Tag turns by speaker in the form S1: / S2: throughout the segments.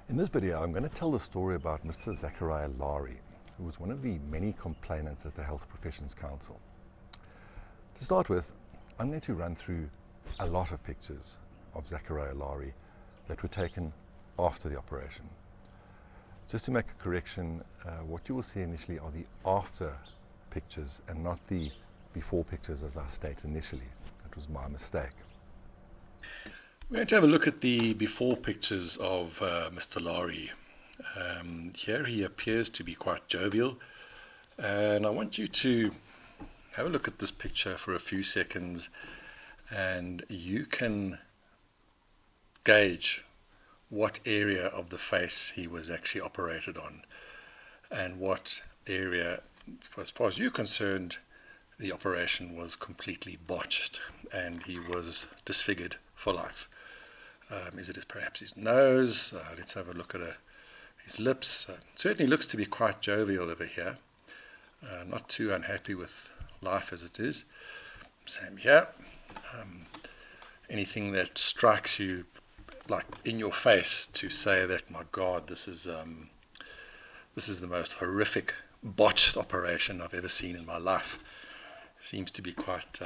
S1: In this video, I'm going to tell the story about Mr. Zakaria Lahri, who was one of the many complainants at the Health Professions Council. To start with, I'm going to run through a lot of pictures of Zakaria Lahri that were taken after the operation. Just to make a correction, what you will see initially are the after pictures and not the before pictures as I state initially. That was my mistake.
S2: We're going to have a look at the before pictures of Mr. Lahri. Here he appears to be quite jovial, and I want you to have a look at this picture for a few seconds, and you can gauge what area of the face he was actually operated on, and what area, as far as you're concerned, the operation was completely botched and he was disfigured for life. Is it perhaps his nose? Let's have a look at his lips. Certainly looks to be quite jovial over here. Not too unhappy with life as it is. Same here. Anything that strikes you like in your face to say that, my God, this is the most horrific botched operation I've ever seen in my life. Seems to be quite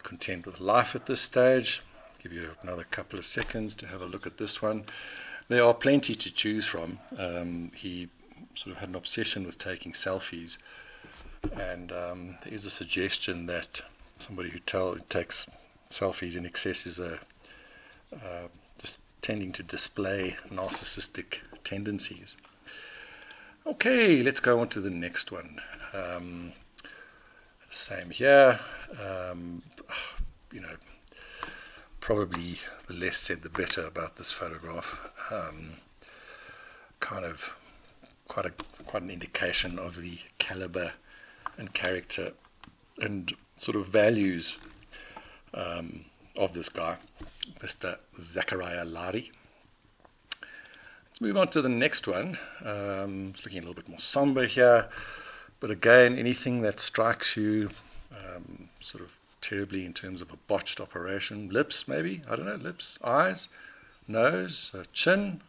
S2: content with life at this stage. Give you another couple of seconds to have a look at this one. There are plenty to choose from. He sort of had an obsession with taking selfies, and there is a suggestion that somebody who takes selfies in excess is just tending to display narcissistic tendencies. Okay, let's go on to the next one. Same here. Probably the less said the better about this photograph. Kind of quite an indication of the caliber and character and sort of values of this guy, Mr. Zakaria Lahri. Let's move on to the next one. It's looking a little bit more somber here, but again, anything that strikes you sort of terribly in terms of a botched operation. Lips, maybe, I don't know, lips, eyes, nose, chin.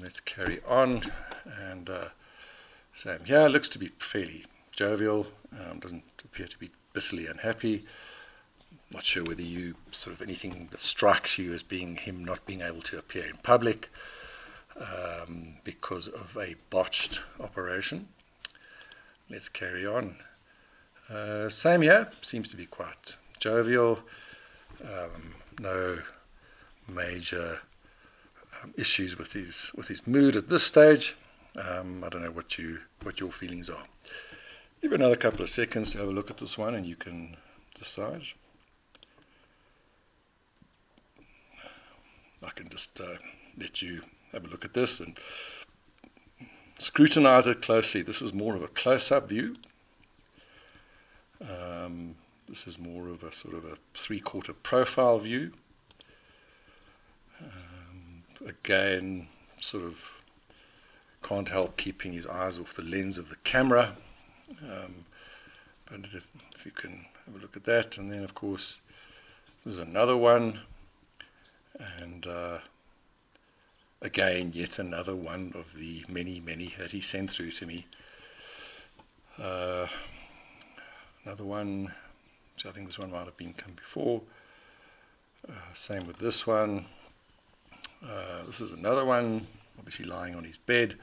S2: Let's carry on, and same here, looks to be fairly jovial, doesn't appear to be bitterly unhappy. Not sure whether you sort of anything that strikes you as being him not being able to appear in public because of a botched operation. Let's carry on. Same here, seems to be quite jovial. No major issues with his mood at this stage. I don't know what your feelings are. Give it another couple of seconds to have a look at this one, and you can decide. I can just let you have a look at this and scrutinize it closely. This is more of a close-up view. This is more of a sort of a three-quarter profile view. Again, sort of can't help keeping his eyes off the lens of the camera. But if you can have a look at that, and then of course there's another one, and again yet another one of the many that he sent through to me. Another one, which I think this one might have come before. Same with this one. This is another one, obviously lying on his bed.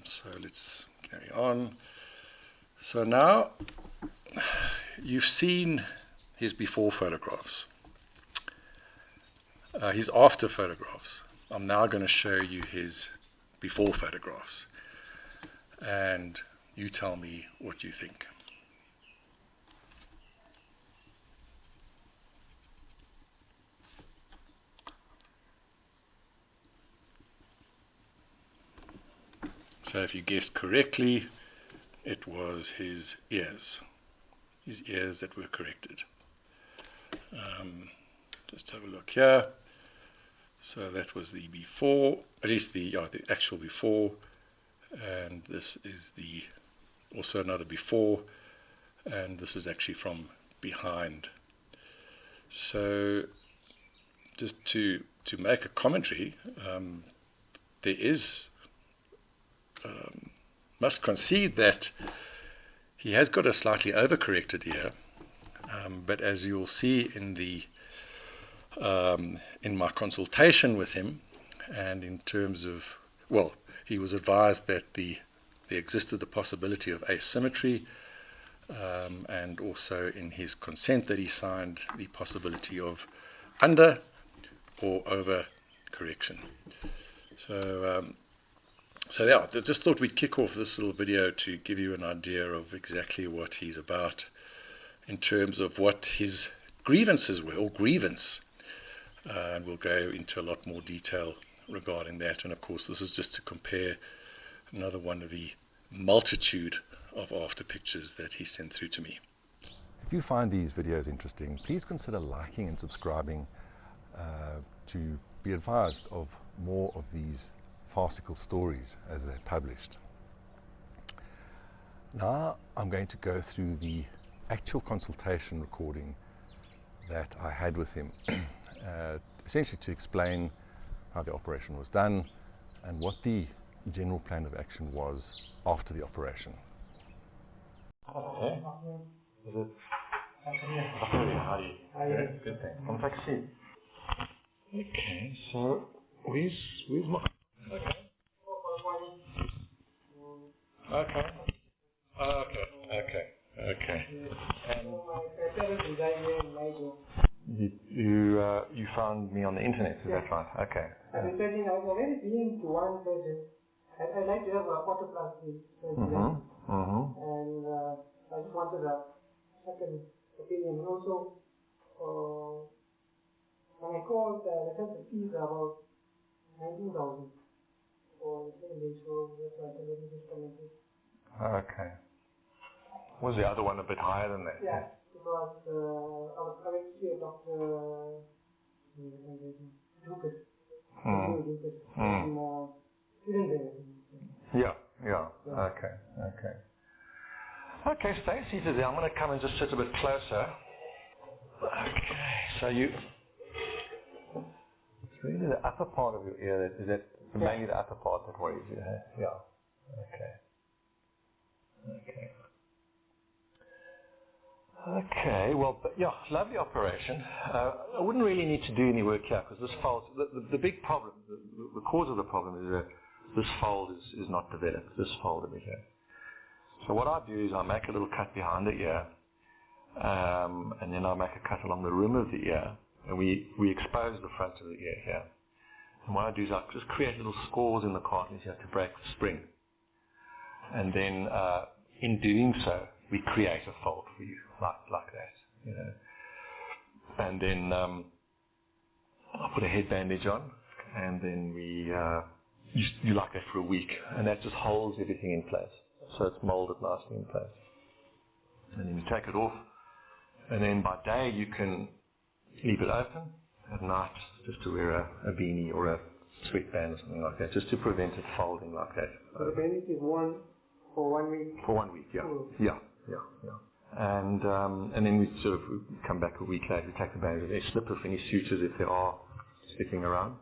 S2: So let's carry on. So now you've seen his before photographs, his after photographs. I'm now going to show you his before photographs, and you tell me what you think. So if you guessed correctly, it was his ears that were corrected. Just have a look here. So that was the before, at least the actual before, and this is also another before, and this is actually from behind. So just to make a commentary, there is, must concede that he has got a slightly overcorrected ear, but as you'll see in the in my consultation with him, and in terms of, well, he was advised that there existed the possibility of asymmetry, and also in his consent that he signed, the possibility of under or over correction. So yeah, I just thought we'd kick off this little video to give you an idea of exactly what he's about in terms of what his grievances were, or grievance. And we'll go into a lot more detail regarding that. And of course, this is just to compare another one of the multitude of after pictures that he sent through to me.
S1: If you find these videos interesting, please consider liking and subscribing to be advised of more of these farcical stories as they're published. Now I'm going to go through the actual consultation recording that I had with him, essentially to explain how the operation was done and what the general plan of action was after the operation.
S3: Okay. Is it? Zakaria Lahri. Good thing. Contact C. Okay, so where's my... Okay. And you found me on the internet, is that right? Okay.
S4: I've been saying I was already been to one surgeon. I'd like to have a autoplasty surgery. And I just wanted a second opinion. And also, when I called, the said the fees are about 19,000 for the same day, so that's why I said let me just come and see.
S3: Okay. Was the other one a bit higher than that?
S4: Yeah, it was, I went to see a doctor, Lucas.
S3: Yeah. Okay, stay seated there. I'm going to come and just sit a bit closer. Okay, so it's really the upper part of your ear, is that mainly the upper part that worries you, huh? Yeah. Okay, well, but yeah, lovely operation. I wouldn't really need to do any work here because this fold, the big problem, the cause of the problem is that this fold is not developed, this fold over here. So what I do is I make a little cut behind the ear, and then I make a cut along the rim of the ear, and we expose the front of the ear here. And what I do is I just create little scores in the cartilage here to break the spring. And then in doing so, we create a fold for you, like that, you know. And then I put a head bandage on, and then you like that for a week, and that just holds everything in place. So it's molded nicely in place. And then you take it off, and then by day you can leave it open. At night, just to wear a beanie or a sweatband or something like that, just to prevent it folding like that.
S4: So the bandage is worn for 1 week?
S3: For 1 week, yeah. Yeah. And then we sort of come back a week later, we take the bandage, they slip off any sutures if there are sticking around.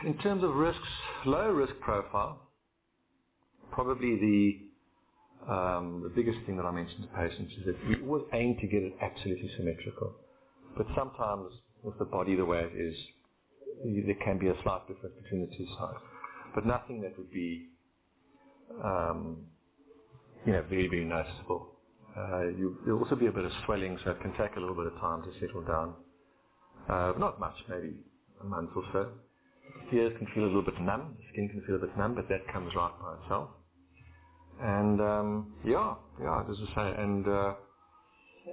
S3: In terms of risks, low risk profile, probably the biggest thing that I mention to patients is that we always aim to get it absolutely symmetrical. But sometimes with the body the way it is, there can be a slight difference between the two sides. But nothing that would be very, very noticeable. There'll also be a bit of swelling, so it can take a little bit of time to settle down. Not much, maybe a month or so. Ears can feel a little bit numb, the skin can feel a bit numb, but that comes right by itself. And as I say, and
S4: I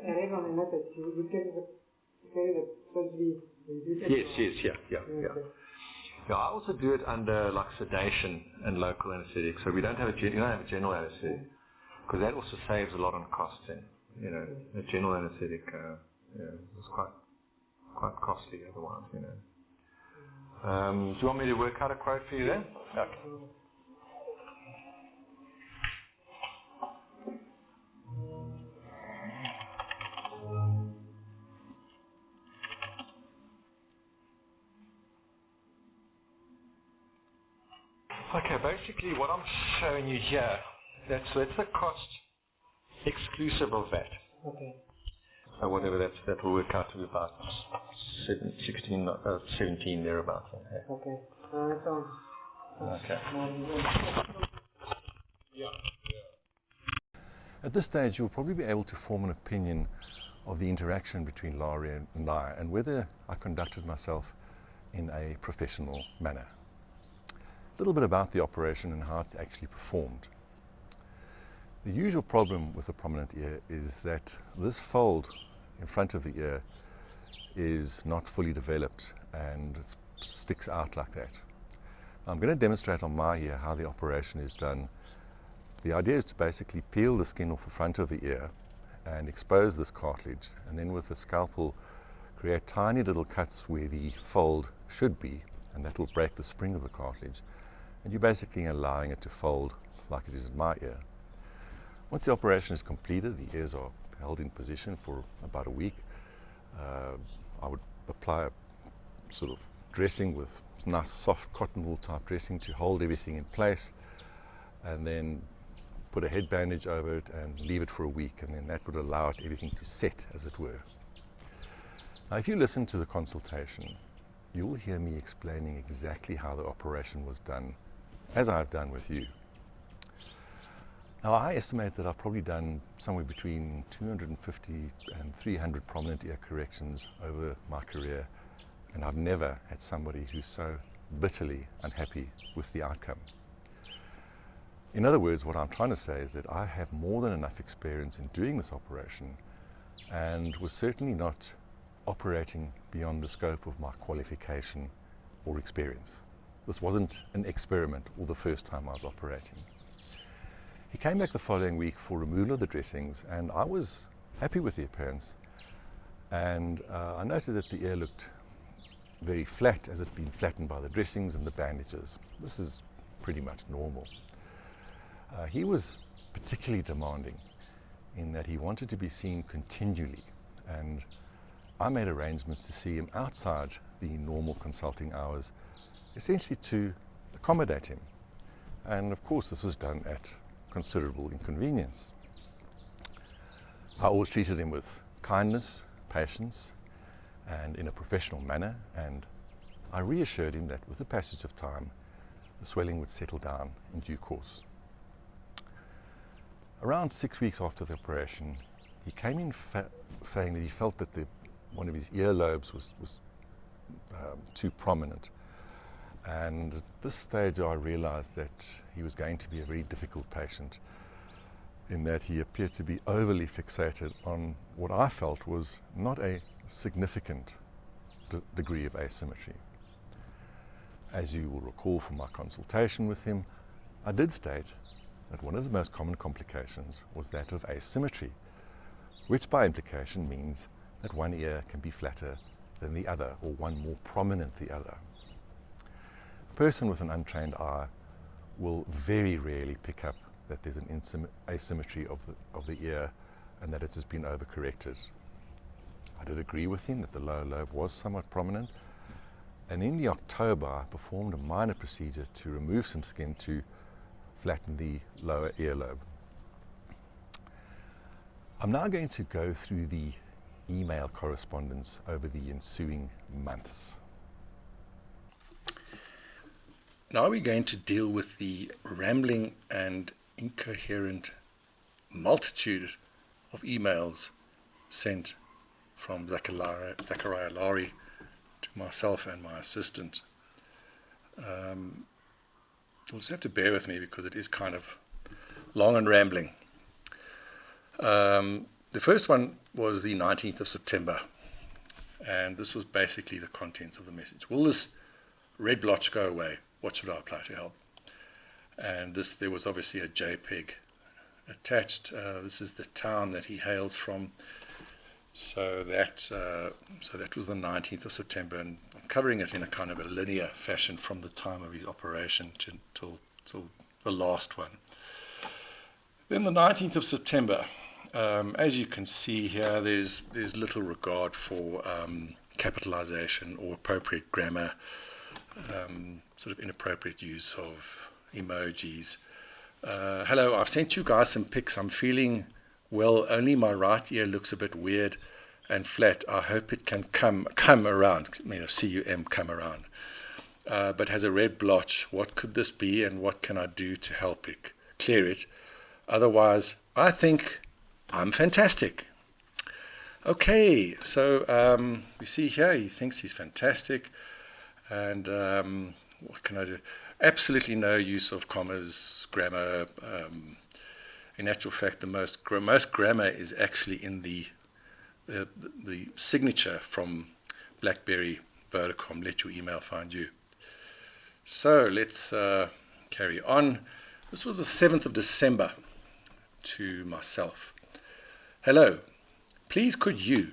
S4: read on the net that you carry the surgery.
S3: Yes, yeah. Yeah, I also do it under like sedation and local anesthetic, so you don't have a general anesthetic, because that also saves a lot on costs. A general anesthetic is quite costly otherwise. Do you want me to work out a quote for you then? Okay. Okay, basically what I'm showing you here, that's the cost exclusive of that.
S4: Okay.
S3: So whatever that will work out to be about 17 thereabouts.
S4: Okay. That sounds.
S3: Okay.
S1: At this stage, you'll probably be able to form an opinion of the interaction between Lahri and I, and whether I conducted myself in a professional manner. A little bit about the operation and how it's actually performed. The usual problem with a prominent ear is that this fold in front of the ear is not fully developed and it sticks out like that. I'm going to demonstrate on my ear how the operation is done. The idea is to basically peel the skin off the front of the ear and expose this cartilage, and then with a scalpel create tiny little cuts where the fold should be, and that will break the spring of the cartilage, and you're basically allowing it to fold like it is in my ear. Once the operation is completed, the ears are held in position for about a week. I would apply a sort of dressing with nice soft cotton wool type dressing to hold everything in place, and then put a head bandage over it and leave it for a week, and then that would allow it everything to set, as it were. Now, if you listen to the consultation, you will hear me explaining exactly how the operation was done, as I've done with you. Now, I estimate that I've probably done somewhere between 250 and 300 prominent ear corrections over my career, and I've never had somebody who's so bitterly unhappy with the outcome. In other words, what I'm trying to say is that I have more than enough experience in doing this operation, and was certainly not operating beyond the scope of my qualification or experience. This wasn't an experiment or the first time I was operating. He came back the following week for removal of the dressings, and I was happy with the appearance, and I noted that the ear looked very flat, as it had been flattened by the dressings and the bandages. This is pretty much normal. He was particularly demanding in that he wanted to be seen continually, and I made arrangements to see him outside the normal consulting hours, essentially to accommodate him. And of course this was done at considerable inconvenience. I always treated him with kindness, patience, and in a professional manner, and I reassured him that with the passage of time the swelling would settle down in due course. Around 6 weeks after the operation, he came in saying that he felt that one of his earlobes was too prominent. And at this stage I realized that he was going to be a very difficult patient, in that he appeared to be overly fixated on what I felt was not a significant degree of asymmetry. As you will recall from my consultation with him, I did state that one of the most common complications was that of asymmetry, which by implication means that one ear can be flatter than the other, or one more prominent than the other. A person with an untrained eye will very rarely pick up that there's an asymmetry of the ear and that it has been overcorrected. I did agree with him that the lower lobe was somewhat prominent, and in the October I performed a minor procedure to remove some skin to flatten the lower earlobe. I'm now going to go through the email correspondence over the ensuing months.
S2: Now we're going to deal with the rambling and incoherent multitude of emails sent from Zakaria Lahri to myself and my assistant. You'll just have to bear with me because it is kind of long and rambling. The first one was the 19th of September, and this was basically the contents of the message. Will this red blotch go away? What should I apply to help? And there was obviously a JPEG attached. This is the town that he hails from. So that was the 19th of September, and I'm covering it in a kind of a linear fashion from the time of his operation till the last one. Then the 19th of September, as you can see here, there's little regard for capitalization or appropriate grammar, sort of inappropriate use of emojis. Hello, I've sent you guys some pics. I'm feeling well, only my right ear looks a bit weird and flat. I hope it can come around, C-U-M, come around. But has a red blotch. What could this be, and what can I do to help it? Clear it. Otherwise, I think I'm fantastic. Okay, so you see here, he thinks he's fantastic. And what can I do? Absolutely no use of commas, grammar. In actual fact, the most grammar is actually in the signature from BlackBerry, Vodacom, let your email find you. So let's carry on. This was the 7th of December to myself. Hello, please could you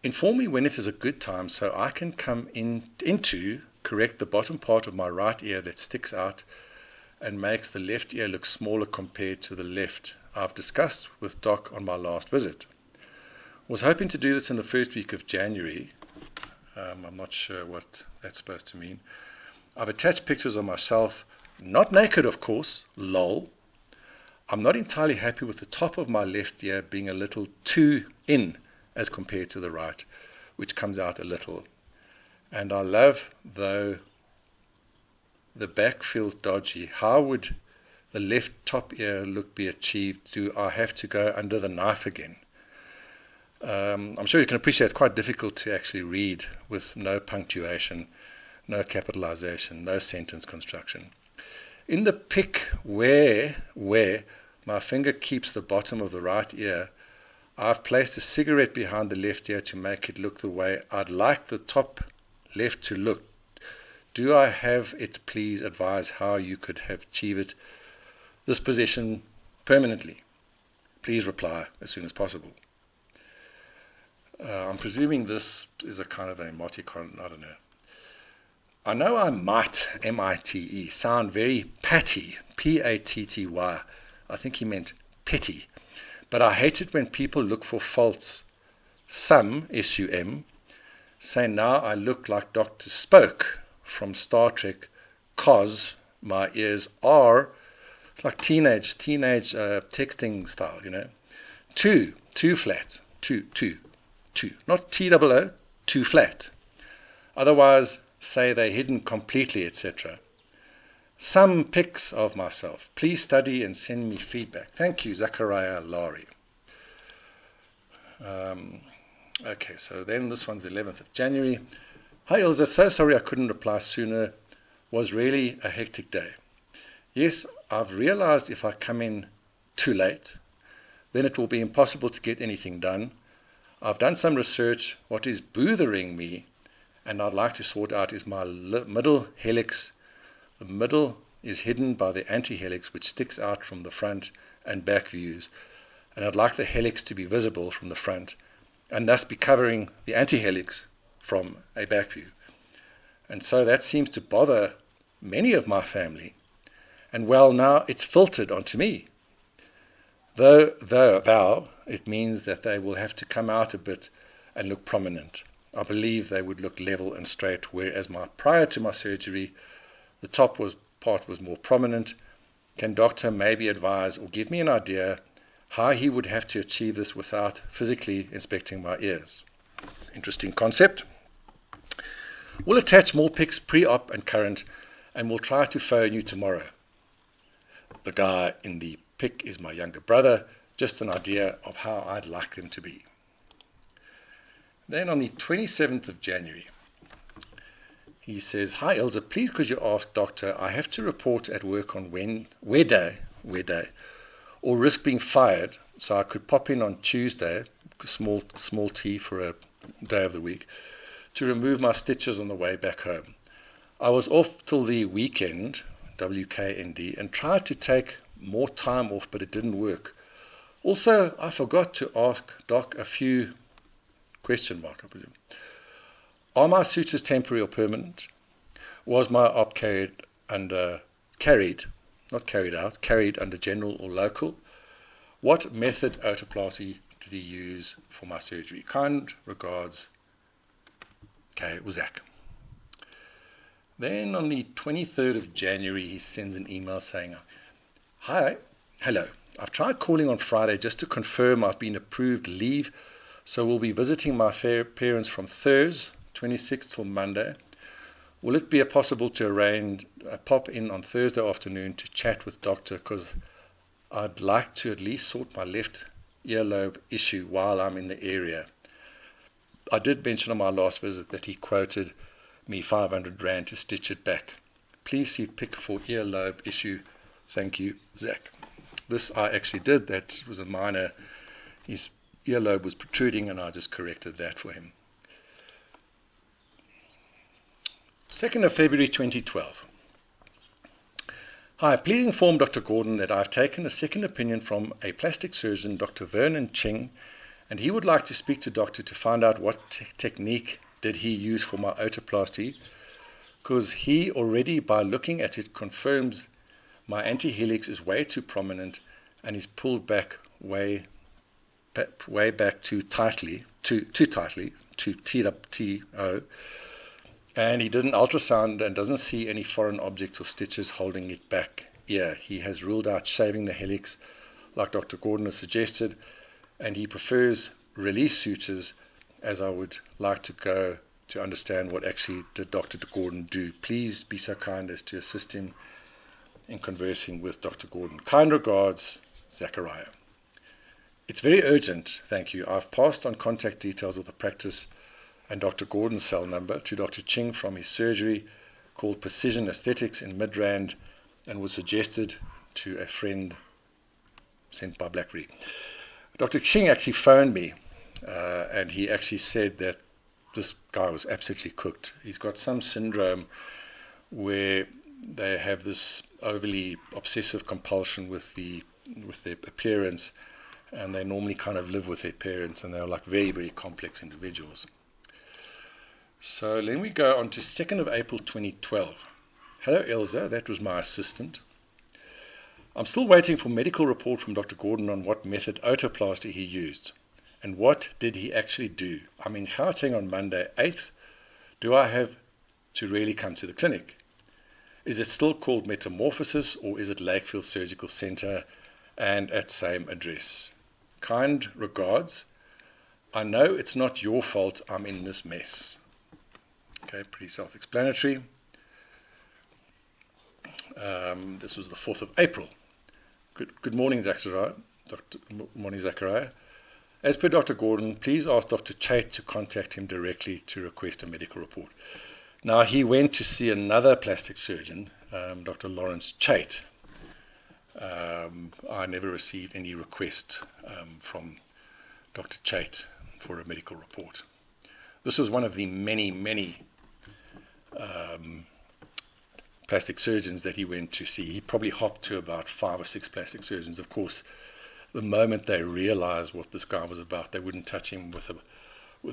S2: inform me when it is a good time so I can come into correct the bottom part of my right ear that sticks out and makes the left ear look smaller compared to the left. I've discussed with Doc on my last visit. Was hoping to do this in the first week of January. I'm not sure what that's supposed to mean. I've attached pictures of myself, not naked of course, lol. I'm not entirely happy with the top of my left ear being a little too in as compared to the right, which comes out a little. And I love, though, the back feels dodgy. How would the left top ear look be achieved? Do I have to go under the knife again? I'm sure you can appreciate it's quite difficult to actually read with no punctuation, no capitalization, no sentence construction. In the pic where my finger keeps the bottom of the right ear, I've placed a cigarette behind the left ear to make it look the way I'd like the top left to look. Do I have it? Please advise how you could have achieved this position permanently. Please reply as soon as possible. I'm presuming this is a kind of an emoticon, I don't know. I know I might, M-I-T-E, sound very patty, P-A-T-T-Y. I think he meant petty. But I hate it when people look for faults. Some, S-U-M, say now I look like Dr. Spock from Star Trek, 'cause my ears are, it's like teenage texting style, you know. Too flat, too, not T-O-O, too flat. Otherwise, say they're hidden completely, etc. Some pics of myself. Please study and send me feedback. Thank you, Zakaria Lahri. Okay, so then this one's the 11th of January. Hi Ilza, so sorry I couldn't reply sooner. Was really a hectic day. Yes, I've realized if I come in too late, then it will be impossible to get anything done. I've done some research. What is bothering me, and I'd like to sort out, is my middle helix. The middle is hidden by the antihelix, which sticks out from the front and back views. And I'd like the helix to be visible from the front, and thus be covering the antihelix from a back view. And so that seems to bother many of my family. And well, now it's filtered onto me. Though it means that they will have to come out a bit and look prominent. I believe they would look level and straight, whereas prior to my surgery, the top part was more prominent. Can doctor maybe advise or give me an idea how he would have to achieve this without physically inspecting my ears? Interesting concept. We'll attach more pics pre-op and current, and we'll try to phone you tomorrow. The guy in the pic is my younger brother, just an idea of how I'd like them to be. Then on the 27th of January, he says, hi Ilza, please could you ask doctor, I have to report at work on where day, or risk being fired, so I could pop in on Tuesday, small t for a day of the week, to remove my stitches on the way back home. I was off till the weekend, WKND, and tried to take more time off, but it didn't work. Also, I forgot to ask Doc a few question mark, I presume. Are my sutures temporary or permanent? Was my op carried under general or local? What method otoplasty did he use for my surgery? Kind regards, Zach. Then on the 23rd of January, he sends an email saying, "Hi, hello. I've tried calling on Friday just to confirm I've been approved leave, so we'll be visiting my parents from Thursday, 26th till Monday. Will it be possible to arrange a pop in on Thursday afternoon to chat with doctor, because I'd like to at least sort my left earlobe issue while I'm in the area." I did mention on my last visit that he quoted me 500 Rand to stitch it back. Please see pic for earlobe issue. Thank you, Zach. This I actually did. That was a minor. His earlobe was protruding, and I just corrected that for him. 2nd of February 2012. Hi, please inform Dr. Gordon that I've taken a second opinion from a plastic surgeon, Dr. Vernon Ching, and he would like to speak to doctor to find out what technique did he use for my otoplasty, because he already, by looking at it, confirms my antihelix is way too prominent and is pulled back way back too tightly, to T-O, and he did an ultrasound and doesn't see any foreign objects or stitches holding it back. Yeah, he has ruled out shaving the helix like Dr. Gordon has suggested, and he prefers release sutures, as I would like to go to understand what actually did Dr. Gordon do. Please be so kind as to assist him in conversing with Dr. Gordon. Kind regards, Zakaria. It's very urgent, thank you. I've passed on contact details of the practice and Dr. Gordon's cell number to Dr. Ching from his surgery called Precision Aesthetics in Midrand, and was suggested to a friend sent by BlackBerry. Dr. Ching actually phoned me, and he actually said that this guy was absolutely cooked. He's got some syndrome where they have this overly obsessive compulsion with their appearance, and they normally kind of live with their parents, and they're like very, very complex individuals. So then we go on to 2nd of April 2012. Hello, Elsa. That was my assistant. I'm still waiting for medical report from Dr. Gordon on what method otoplasty he used. And what did he actually do? I'm in Gauteng on Monday, 8th. Do I have to really come to the clinic? Is it still called Metamorphosis, or is it Lakefield Surgical Centre and at same address? Kind regards. I know it's not your fault I'm in this mess. Okay, pretty self-explanatory. This was the 4th of April. Good morning, Zakaria. Morning, Zakaria. As per Dr. Gordon, please ask Dr. Chait to contact him directly to request a medical report. Now, he went to see another plastic surgeon, Dr. Lawrence Chait. I never received any request from Dr. Chait for a medical report. This was one of the many plastic surgeons that he went to see. He probably hopped to about 5 or 6 plastic surgeons. Of course, the moment they realized what this guy was about, they wouldn't touch him with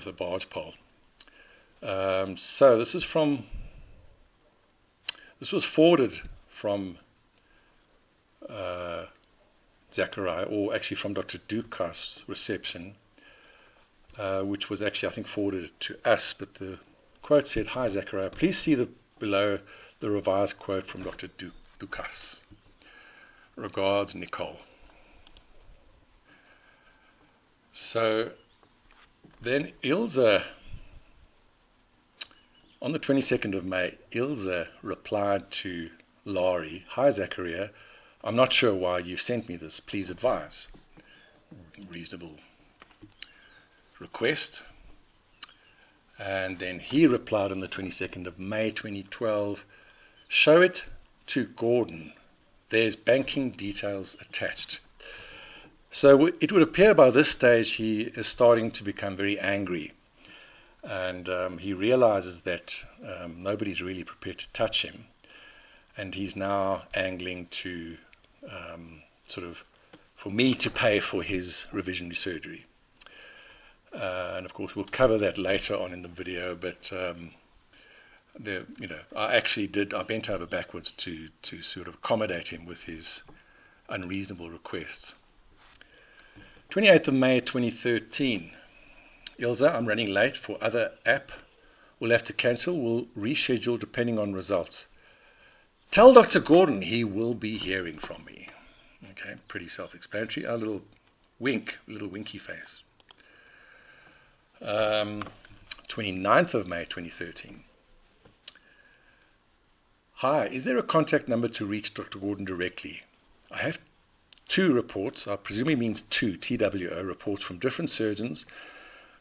S2: a barge pole. So this was forwarded from Zakaria, or actually from Dr. Dukas' reception, which was actually, I think, forwarded to us, but the quote said, "Hi, Zakaria, please see below the revised quote from Dr. Dukas. Regards, Nicole." So then Ilse, on the 22nd of May, Ilse replied to Lahri, "Hi, Zakaria, I'm not sure why you've sent me this. Please advise." Reasonable request. And then he replied on the 22nd of May 2012, "Show it to Gordon. There's banking details attached." So it would appear by this stage he is starting to become very angry, and he realizes that nobody's really prepared to touch him, and he's now angling to for me to pay for his revisionary surgery. And of course we'll cover that later on in the video, but I bent over backwards to sort of accommodate him with his unreasonable requests. 28th of May 2013. Ilse, I'm running late for other app We'll have to cancel. We'll reschedule depending on results. Tell Dr. Gordon he will be hearing from me. Okay, pretty self-explanatory. A little wink, a little winky face. 29th of May 2013. Hi, is there a contact number to reach Dr. Gordon directly? I have 2 reports, I presume he means 2 TWO reports from different surgeons.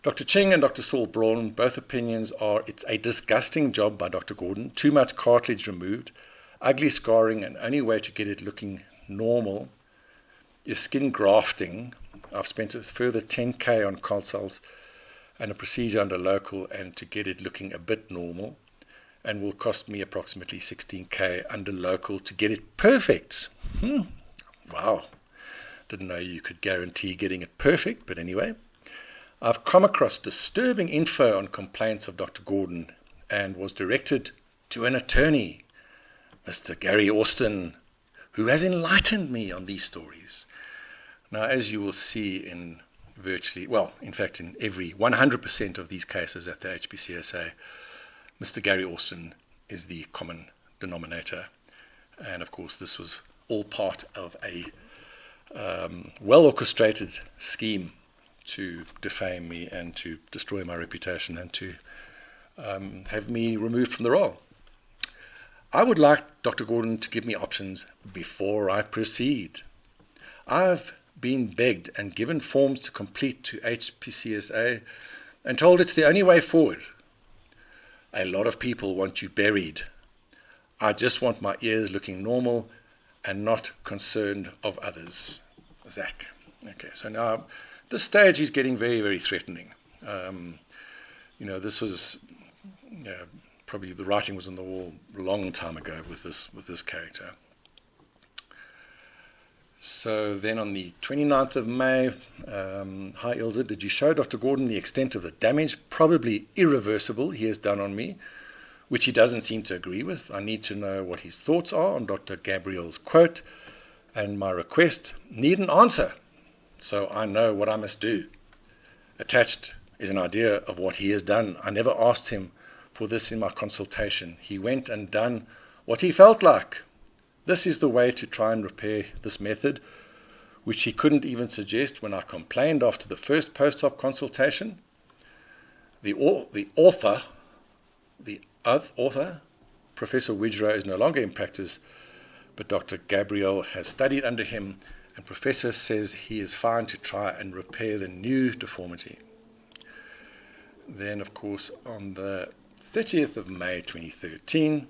S2: Dr. Ching and Dr. Saul Braun, both opinions are it's a disgusting job by Dr. Gordon, too much cartilage removed, ugly scarring, and only way to get it looking normal is skin grafting. I've spent a further 10K on consults and a procedure under local and to get it looking a bit normal, and will cost me approximately 16K under local to get it perfect. Wow, didn't know you could guarantee getting it perfect, but anyway. I've come across disturbing info on complaints of Dr. Gordon and was directed to an attorney, Mr. Gary Austin, who has enlightened me on these stories. Now, as you will see in virtually, well, in fact, in every 100% of these cases at the HPCSA, Mr. Gary Austin is the common denominator. And of course, this was all part of a well-orchestrated scheme to defame me and to destroy my reputation and to have me removed from the role. I would like Dr. Gordon to give me options before I proceed. I've been begged and given forms to complete to HPCSA and told it's the only way forward. A lot of people want you buried. I just want my ears looking normal and not concerned of others. Zach. Okay, so now at this stage he's getting very, very threatening. This was probably the writing was on the wall a long time ago with this character. So then on the 29th of May, hi Ilse, did you show Dr. Gordon the extent of the damage, probably irreversible, he has done on me, which he doesn't seem to agree with? I need to know what his thoughts are on Dr. Gabriel's quote, and my request need an answer, so I know what I must do. Attached is an idea of what he has done. I never asked him for this in my consultation. He went and done what he felt like. This is the way to try and repair this method, which he couldn't even suggest when I complained after the first post-op consultation. The author, Professor Widgerow, is no longer in practice, but Dr. Gabriel has studied under him, and Professor says he is fine to try and repair the new deformity. Then, of course, on the 30th of May 2013,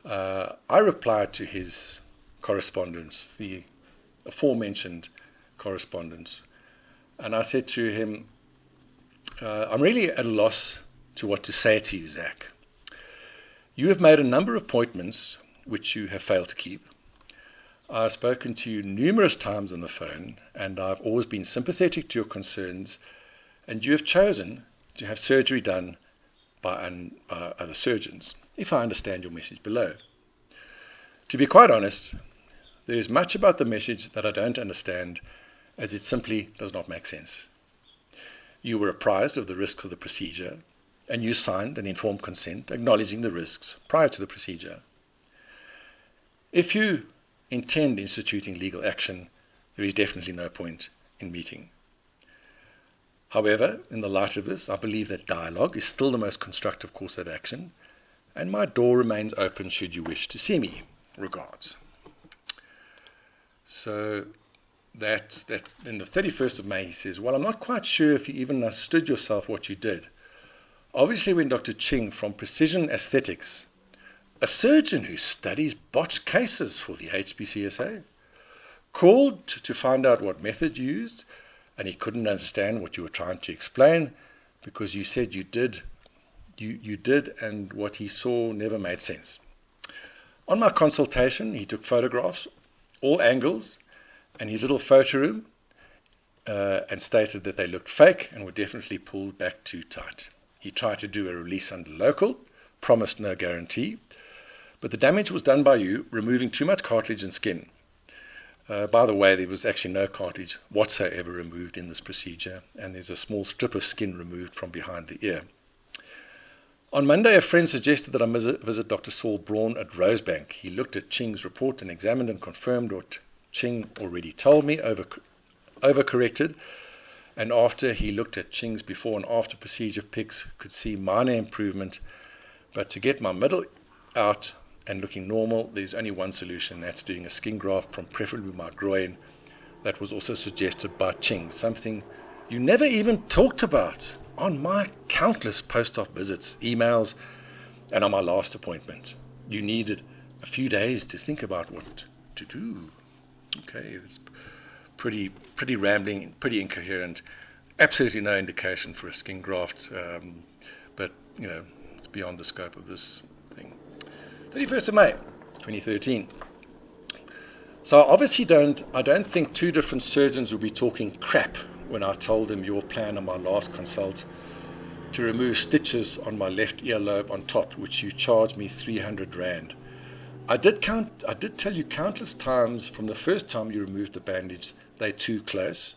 S2: I replied to his correspondence, the aforementioned correspondence, and I said to him, I'm really at a loss to what to say to you, Zach. You have made a number of appointments which you have failed to keep. I've spoken to you numerous times on the phone, and I've always been sympathetic to your concerns, and you have chosen to have surgery done by other surgeons, if I understand your message below. To be quite honest, there is much about the message that I don't understand, as it simply does not make sense. You were apprised of the risks of the procedure, and you signed an informed consent acknowledging the risks prior to the procedure. If you intend instituting legal action, there is definitely no point in meeting. However, in the light of this, I believe that dialogue is still the most constructive course of action, and my door remains open should you wish to see me. Regards. So that in the 31st of May, he says, well, I'm not quite sure if you even understood yourself what you did. Obviously, when Dr. Ching from Precision Aesthetics, a surgeon who studies botched cases for the HPCSA, called to find out what method you used, and he couldn't understand what you were trying to explain because you said you did, and what he saw never made sense. On my consultation, he took photographs, all angles, and his little photo room, and stated that they looked fake and were definitely pulled back too tight. He tried to do a release under local, promised no guarantee, but the damage was done by you, removing too much cartilage and skin. By the way, there was actually no cartilage whatsoever removed in this procedure, and there's a small strip of skin removed from behind the ear. On Monday, a friend suggested that I visit Dr. Saul Braun at Rosebank. He looked at Ching's report and examined and confirmed what Ching already told me, overcorrected. And after he looked at Ching's before and after procedure pics, could see minor improvement. But to get my middle out and looking normal, there's only one solution. That's doing a skin graft from preferably my groin. That was also suggested by Ching, something you never even talked about on my countless post-op visits, emails, and on my last appointment. You needed a few days to think about what to do. Okay, it's pretty rambling, pretty incoherent. Absolutely no indication for a skin graft, but you know, it's beyond the scope of this thing. 31st of May, 2013. So obviously I don't think two different surgeons will be talking crap when I told them your plan on my last consult to remove stitches on my left earlobe on top, which you charged me 300 Rand. I did tell you countless times from the first time you removed the bandage, they're too close.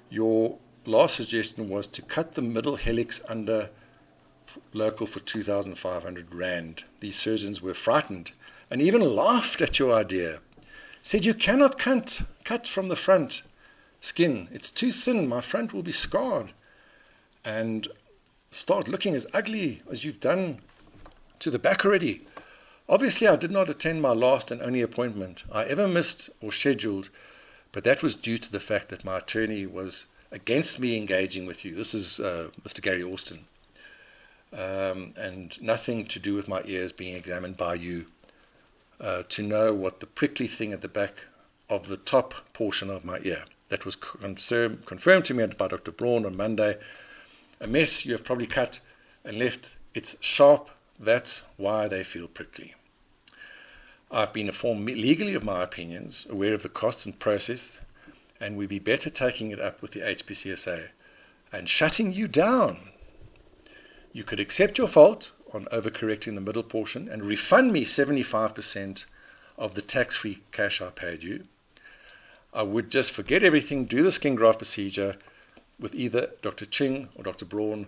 S2: Your last suggestion was to cut the middle helix under local for 2,500 Rand. These surgeons were frightened and even laughed at your idea. Said you cannot cut from the front skin. It's too thin. My front will be scarred and start looking as ugly as you've done to the back already. Obviously, I did not attend my last and only appointment I ever missed or scheduled, but that was due to the fact that my attorney was against me engaging with you. This is Mr. Gary Austin, and nothing to do with my ears being examined by you to know what the prickly thing at the back of the top portion of my ear. That was confirmed to me by Dr. Braun on Monday. A mess you have probably cut and left. It's sharp. That's why they feel prickly. I've been informed legally of my opinions, aware of the costs and process, and we'd be better taking it up with the HPCSA and shutting you down. You could accept your fault on overcorrecting the middle portion and refund me 75% of the tax-free cash I paid you. I would just forget everything, do the skin graft procedure with either Dr. Ching or Dr. Braun,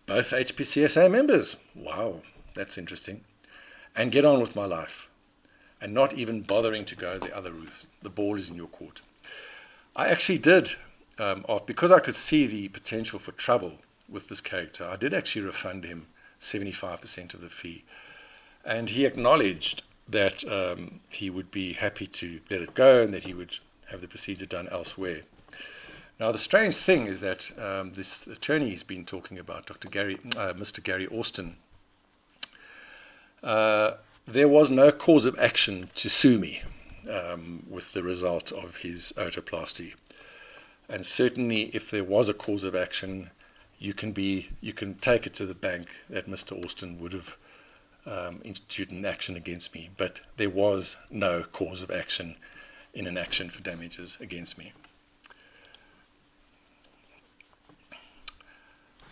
S2: both HPCSA members. Wow, that's interesting. And get on with my life and not even bothering to go the other route. The ball is in your court. I actually did, because I could see the potential for trouble with this character, I did actually refund him 75% of the fee. And he acknowledged that he would be happy to let it go and that he would have the procedure done elsewhere. Now, the strange thing is that this attorney he's been talking about, Mr. Gary Austin, there was no cause of action to sue me with the result of his otoplasty. And certainly, if there was a cause of action, you can take it to the bank that Mr. Austin would have instituted an action against me. But there was no cause of action in an action for damages against me.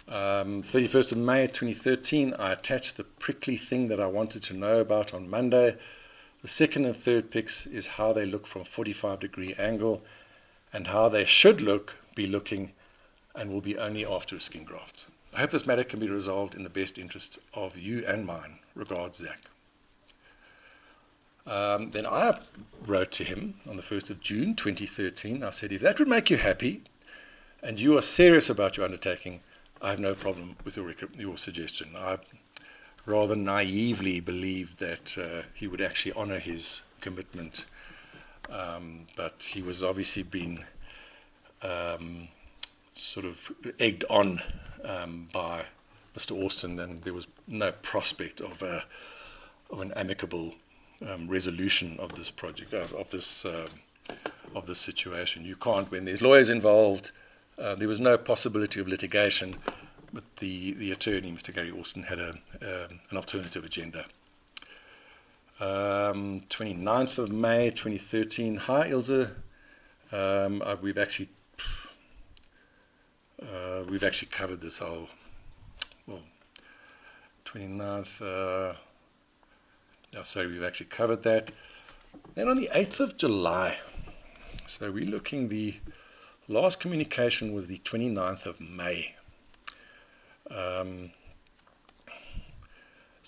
S2: 31st of May 2013, I attached the prickly thing that I wanted to know about on Monday. The second and third pics is how they look from a 45-degree angle and how they should be looking, and will be only after a skin graft. I hope this matter can be resolved in the best interest of you and mine. Regards, Zach. Then I wrote to him on the 1st of June 2013. I said, if that would make you happy and you are serious about your undertaking, I have no problem with your suggestion. I rather naively believed that he would actually honor his commitment, but he was obviously being sort of egged on by Mr. Austin, and there was no prospect of an amicable resolution of this project, of this situation. You can't, when there's lawyers involved. There was no possibility of litigation, but the attorney, Mr. Gary Austin, had an alternative agenda. 29th of May 2013. Hi, Ilse. We've actually covered this whole. 29th. Sorry, we've actually covered that. Then on the 8th of July. So we're looking, the last communication was the 29th of May.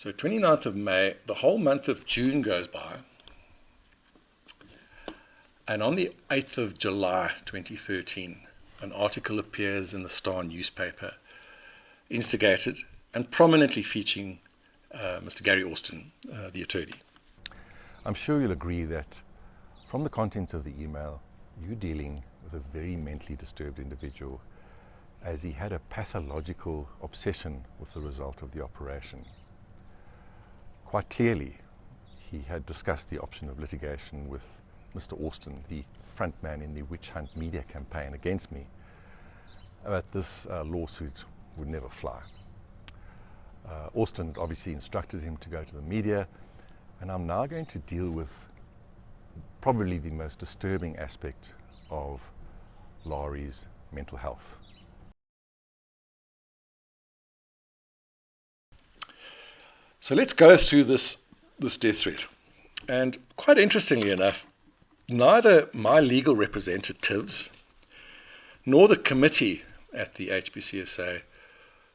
S2: So 29th of May, the whole month of June goes by. And on the 8th of July 2013, an article appears in the Star newspaper, instigated and prominently featuring Mr. Gary Austin, the attorney.
S1: I'm sure you'll agree that from the contents of the email, you're dealing with a very mentally disturbed individual, as he had a pathological obsession with the result of the operation. Quite clearly, he had discussed the option of litigation with Mr. Austin, the front man in the witch hunt media campaign against me, but this lawsuit would never fly. Austin obviously instructed him to go to the media, and I'm now going to deal with probably the most disturbing aspect of Lahri's mental health.
S2: So let's go through this death threat. And quite interestingly enough, neither my legal representatives nor the committee at the HPCSA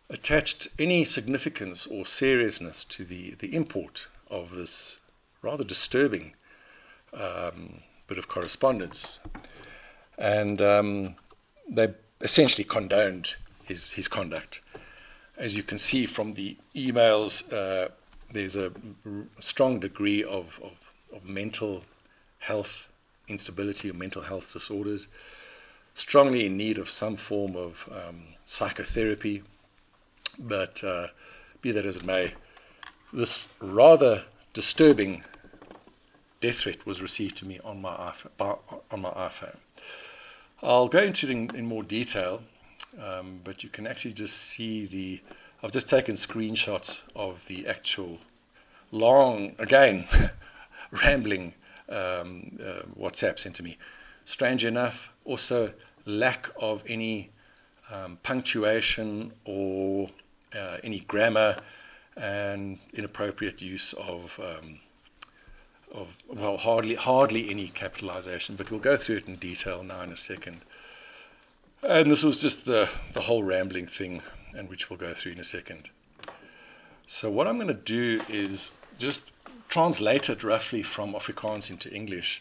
S2: attached any significance or seriousness to the import of this rather disturbing bit of correspondence. And they essentially condoned his conduct. As you can see from the emails, there's a strong degree of mental health instability or mental health disorders, strongly in need of some form of psychotherapy. But be that as it may, this rather disturbing death threat was received to me on my iPhone. I'll go into it in more detail, but you can actually just see I've just taken screenshots of the actual long, again, rambling WhatsApp sent to me. Strange enough, also lack of any punctuation or any grammar, and inappropriate use of well, hardly any capitalization, but we'll go through it in detail now in a second. And this was just the whole rambling thing, and which we'll go through in a second. So what I'm going to do is just translate it roughly from Afrikaans into English.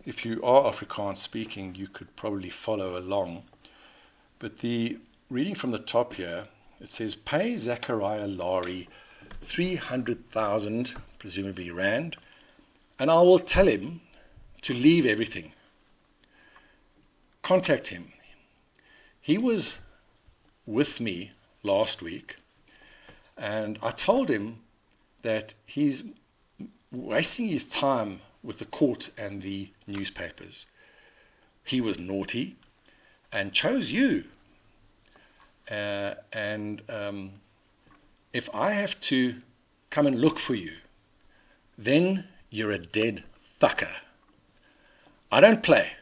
S2: If you are Afrikaans speaking, you could probably follow along. But the reading from the top here, it says, pay Zakaria Lahri 300,000, presumably rand, and I will tell him to leave everything. Contact him. He was with me last week, and I told him that he's wasting his time with the court and the newspapers. He was naughty and chose you. And if I have to come and look for you, then you're a dead fucker. I don't play.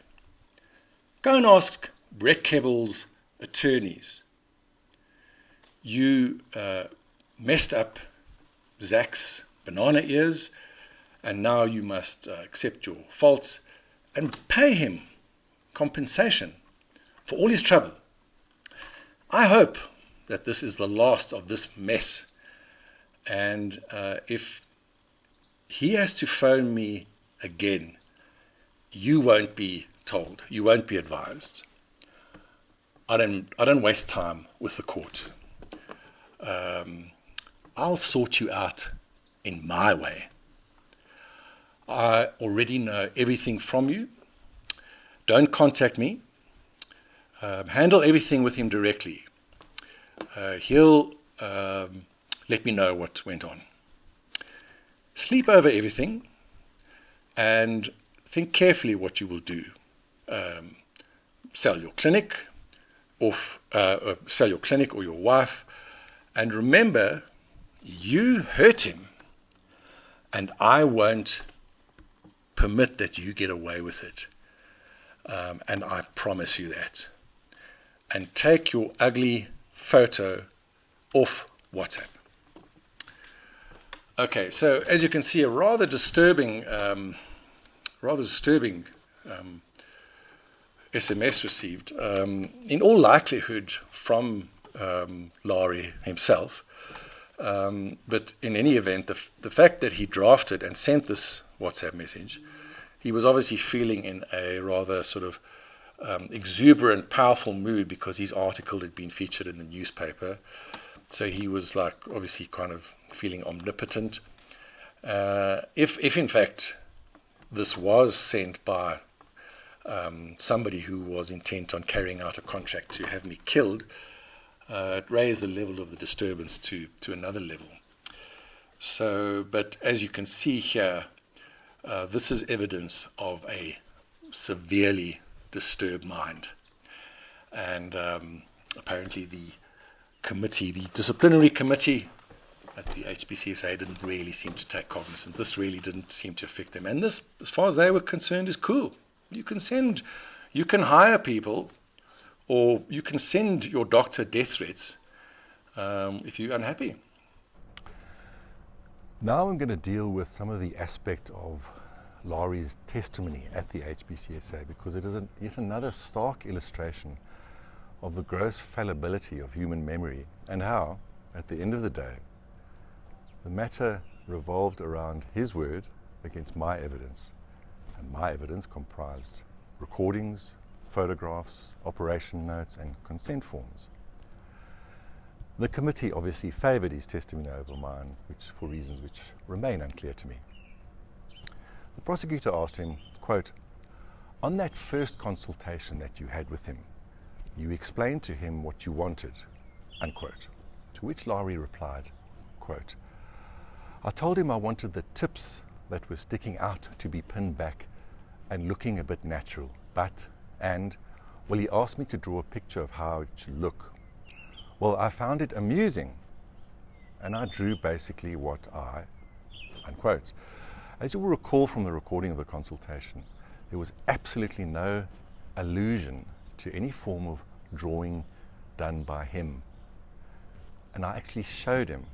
S2: Go and ask Brett Kebble's attorneys. You messed up Zach's banana ears, and now you must accept your faults and pay him compensation for all his trouble. I hope that this is the last of this mess, and if he has to phone me again, you won't be told, you won't be advised. I don't waste time with the court. I'll sort you out in my way. I already know everything from you. Don't contact me. Handle everything with him directly. He'll let me know what went on. Sleep over everything and think carefully what you will do. Sell your clinic, sell your clinic or your wife, and remember, you hurt him, and I won't permit that you get away with it. And I promise you that. And take your ugly photo off WhatsApp. Okay, so as you can see, a rather disturbing SMS received, in all likelihood from Lahri himself. But in any event, the fact that he drafted and sent this WhatsApp message, he was obviously feeling in a rather sort of exuberant, powerful mood because his article had been featured in the newspaper. So he was like obviously kind of feeling omnipotent. If in fact this was sent by somebody who was intent on carrying out a contract to have me killed, it raised the level of the disturbance to another level. So, but as you can see here, this is evidence of a severely disturbed mind. And apparently the disciplinary committee at the HPCSA didn't really seem to take cognizance. This really didn't seem to affect them. And this, as far as they were concerned, is cool. You can hire people, or you can send your doctor death threats if you're unhappy.
S1: Now I'm going to deal with some of the aspect of Lahri's testimony at the HPCSA, because it is yet another stark illustration of the gross fallibility of human memory, and how, at the end of the day, the matter revolved around his word against my evidence, and my evidence comprised recordings, photographs, operation notes, and consent forms. The committee obviously favoured his testimony over mine, for reasons which remain unclear to me. The prosecutor asked him, quote, "On that first consultation that you had with him, you explained to him what you wanted," unquote. To which Lahri replied, quote, "I told him I wanted the tips that were sticking out to be pinned back and looking a bit natural, well, he asked me to draw a picture of how it should look. Well, I found it amusing, and I drew basically what I," unquote. As you will recall from the recording of the consultation, there was absolutely no allusion to any form of drawing done by him. And I actually showed him,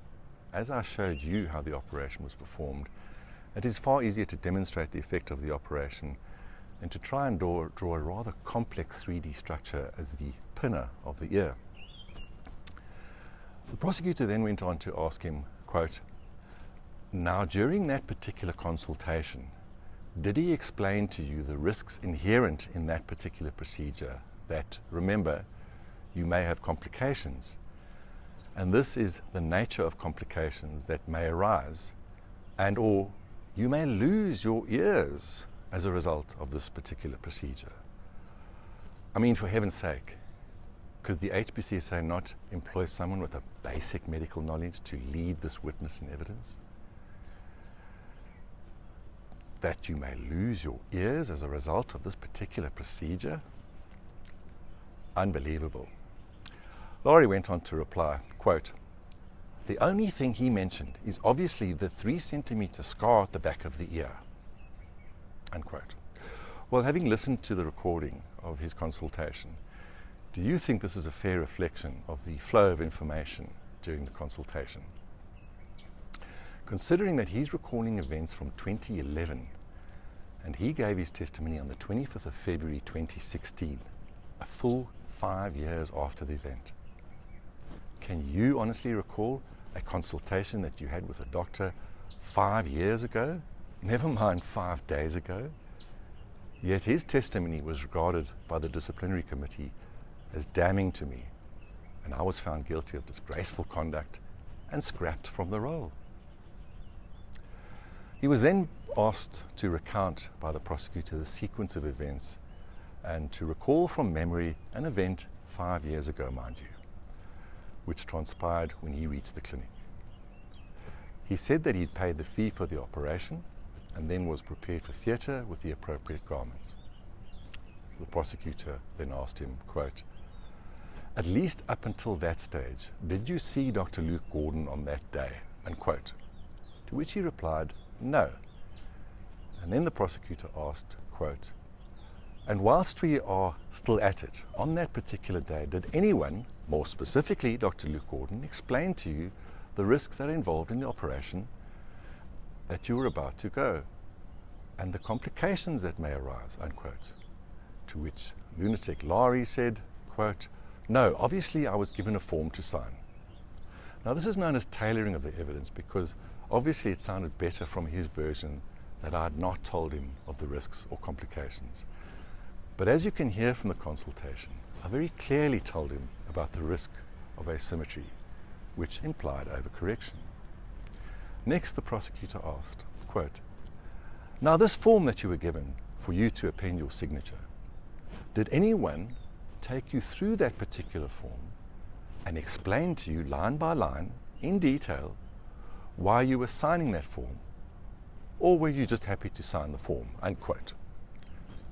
S1: as I showed you how the operation was performed, it is far easier to demonstrate the effect of the operation than to try and draw a rather complex 3D structure as the pinner of the ear. The prosecutor then went on to ask him, quote, "Now, during that particular consultation, did he explain to you the risks inherent in that particular procedure, that, remember, you may have complications, and this is the nature of complications that may arise, and or you may lose your ears as a result of this particular procedure?" I mean, for heaven's sake, could the HPCSA not employ someone with a basic medical knowledge to lead this witness in evidence? That you may lose your ears as a result of this particular procedure? Unbelievable. Lahri went on to reply, quote, "The only thing he mentioned is obviously the 3-centimeter scar at the back of the ear," unquote. Well, having listened to the recording of his consultation, do you think this is a fair reflection of the flow of information during the consultation? Considering that he's recording events from 2011, and he gave his testimony on the 25th of February 2016, a full 5 years after the event. Can you honestly recall a consultation that you had with a doctor 5 years ago? Never mind 5 days ago? Yet his testimony was regarded by the Disciplinary Committee as damning to me, and I was found guilty of disgraceful conduct and scrapped from the roll. He was then asked to recount by the prosecutor the sequence of events and to recall from memory an event 5 years ago, mind you, which transpired when he reached the clinic. He said that he'd paid the fee for the operation and then was prepared for theatre with the appropriate garments. The prosecutor then asked him, quote, "At least up until that stage, did you see Dr. Luke Gordon on that day?" unquote. To which he replied, "No." And then the prosecutor asked, quote, "And whilst we are still at it, on that particular day, did anyone, more specifically Dr. Luke Gordon, explain to you the risks that are involved in the operation that you were about to go and the complications that may arise?" unquote. To which lunatic Lahri said, quote, "No, obviously I was given a form to sign." Now, this is known as tailoring of the evidence because obviously it sounded better from his version that I had not told him of the risks or complications. But as you can hear from the consultation, I very clearly told him about the risk of asymmetry, which implied overcorrection. Next, the prosecutor asked, quote, "Now this form that you were given for you to append your signature, did anyone take you through that particular form and explain to you line by line, in detail, why you were signing that form? Or were you just happy to sign the form?" Unquote.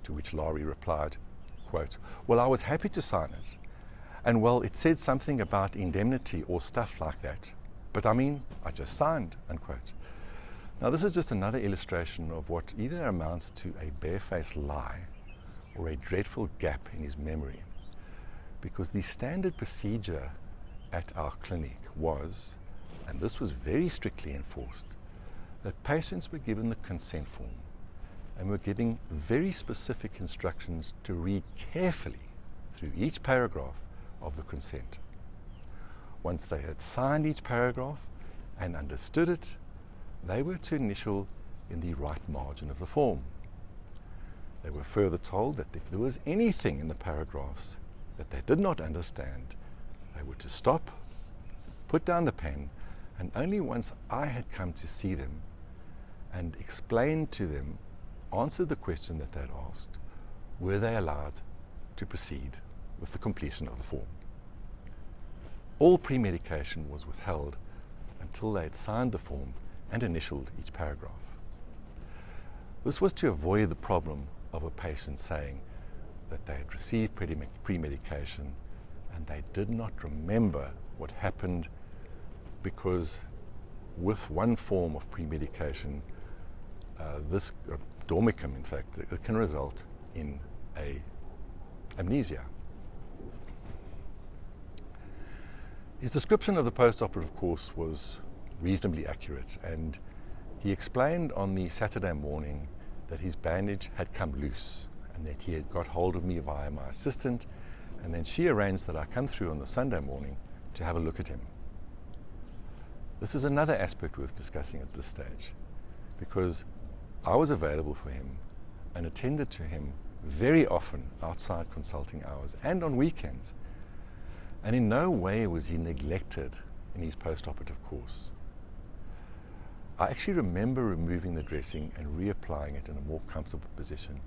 S1: To which Lahri replied, quote, "Well, I was happy to sign it. And well, it said something about indemnity or stuff like that. But I mean, I just signed," unquote. Now, this is just another illustration of what either amounts to a barefaced lie or a dreadful gap in his memory. Because the standard procedure at our clinic was, and this was very strictly enforced, that patients were given the consent form and were given very specific instructions to read carefully through each paragraph of the consent. Once they had signed each paragraph and understood it, they were to initial in the right margin of the form. They were further told that if there was anything in the paragraphs that they did not understand, they were to stop, put down the pen, and only once I had come to see them and explained to them, answered the question that they had asked, were they allowed to proceed with the completion of the form. All pre-medication was withheld until they had signed the form and initialed each paragraph. This was to avoid the problem of a patient saying that they had received pre-medication and they did not remember what happened, because with one form of pre-medication, this dormicum, in fact, it can result in amnesia. His description of the post-operative course was reasonably accurate, and he explained on the Saturday morning that his bandage had come loose and that he had got hold of me via my assistant, and then she arranged that I come through on the Sunday morning to have a look at him. This is another aspect worth discussing at this stage, because I was available for him and attended to him very often outside consulting hours and on weekends, and in no way was he neglected in his post-operative course. I actually remember removing the dressing and reapplying it in a more comfortable position,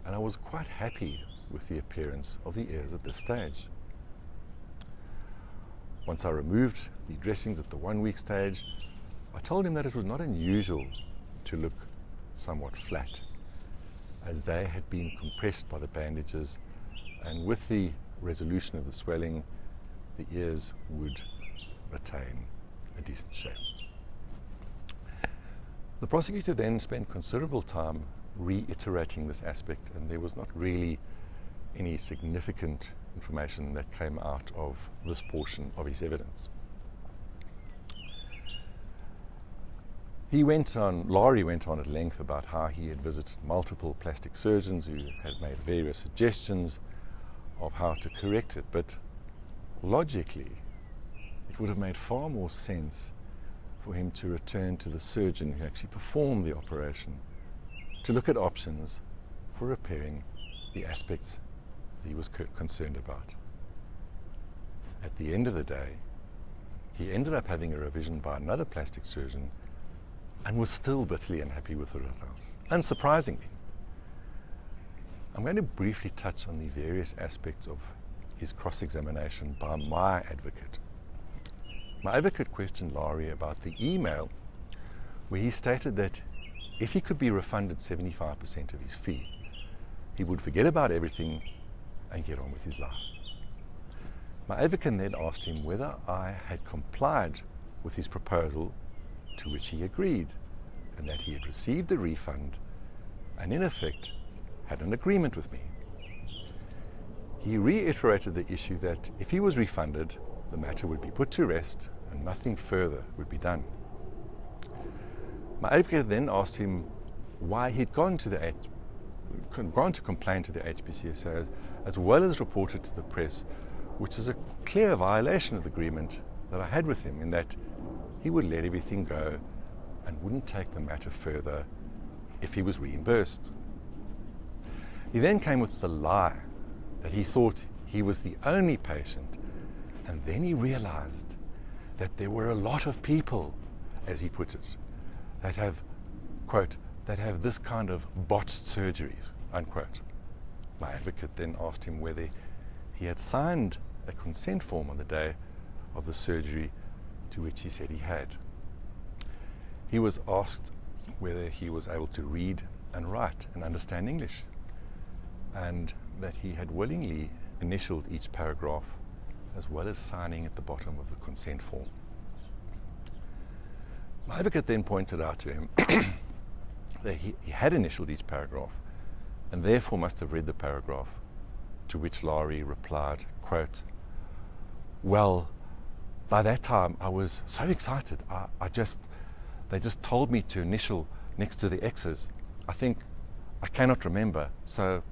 S1: and I was quite happy with the appearance of the ears at this stage. Once I removed the dressings at the 1 week stage, I told him that it was not unusual to look somewhat flat, as they had been compressed by the bandages, and with the resolution of the swelling, the ears would retain a decent shape. The prosecutor then spent considerable time reiterating this aspect, and there was not really any significant information that came out of this portion of his evidence. Lahri went on at length about how he had visited multiple plastic surgeons who had made various suggestions of how to correct it, but logically, it would have made far more sense for him to return to the surgeon who actually performed the operation to look at options for repairing the aspects that he was concerned about. At the end of the day, he ended up having a revision by another plastic surgeon and was still bitterly unhappy with the results, unsurprisingly. I'm going to briefly touch on the various aspects of his cross-examination by my advocate. My advocate questioned Lahri about the email where he stated that if he could be refunded 75% of his fee, he would forget about everything and get on with his life. My advocate then asked him whether I had complied with his proposal, to which he agreed, and that he had received the refund and in effect had an agreement with me. He reiterated the issue that if he was refunded, the matter would be put to rest and nothing further would be done. My advocate then asked him why he'd gone to complain to the HPCSA as well as reported to the press, which is a clear violation of the agreement that I had with him, in that he would let everything go and wouldn't take the matter further if he was reimbursed. He then came with the lie that he thought he was the only patient, and then he realized that there were a lot of people, as he put it, that have, quote, that have this kind of botched surgeries, unquote. My advocate then asked him whether he had signed a consent form on the day of the surgery, to which he said he had. He was asked whether he was able to read and write and understand English, and that he had willingly initialed each paragraph as well as signing at the bottom of the consent form. My advocate then pointed out to him that he had initialed each paragraph and therefore must have read the paragraph, to which Lahri replied, quote, "Well, by that time I was so excited, they just told me to initial next to the X's. I think I cannot remember, so